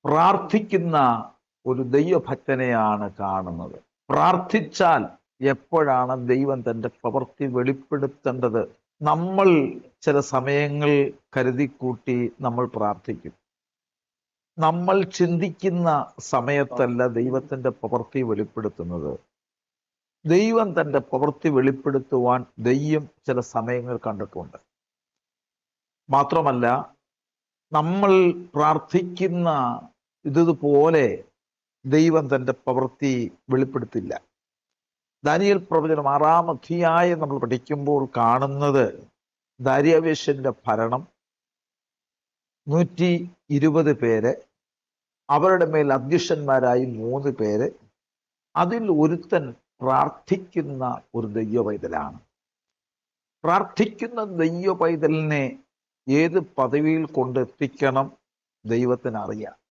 പ്രാർത്ഥിക്കുന്ന ഒരു ദൈവഭക്തനെയാണ് കാണുന്നത്. പ്രാർത്ഥിച്ചാൽ എപ്പോഴാണ് ദൈവം തൻ്റെ പ്രവൃത്തി വെളിപ്പെടുത്തേണ്ടത്? നമ്മൾ ചില സമയങ്ങൾ കരുതിക്കൂട്ടി നമ്മൾ പ്രാർത്ഥിക്കും. നമ്മൾ ചിന്തിക്കുന്ന സമയത്തല്ല ദൈവത്തിൻ്റെ പ്രവൃത്തി വെളിപ്പെടുത്തുന്നത്. ദൈവം തൻ്റെ പ്രവൃത്തി വെളിപ്പെടുത്തുവാൻ ദൈവം ചില സമയങ്ങൾ കണ്ടിട്ടുണ്ട്. മാത്രമല്ല, നമ്മൾ പ്രാർത്ഥിക്കുന്ന ഇതുപോലെ ദൈവം തൻ്റെ പ്രവൃത്തി വെളിപ്പെടുത്തില്ല. ദാനിയേൽ പ്രവചനം 6-ാം അധ്യായം നമ്മൾ പഠിക്കുമ്പോൾ കാണുന്നത് ദാര്യാവേശന്റെ ഭരണം, 120 പേര്, അവരുടെ മേൽ അധ്യക്ഷന്മാരായി 3 പേര്, അതിൽ ഒരുത്തൻ പ്രാർത്ഥിക്കുന്ന ഒരു ദൈവപൈതലാണ്. പ്രാർത്ഥിക്കുന്ന ദൈവപൈതലിനെ ഏത് പദവിയിൽ കൊണ്ടെത്തിക്കണം ദൈവത്തിന് അറിയാം.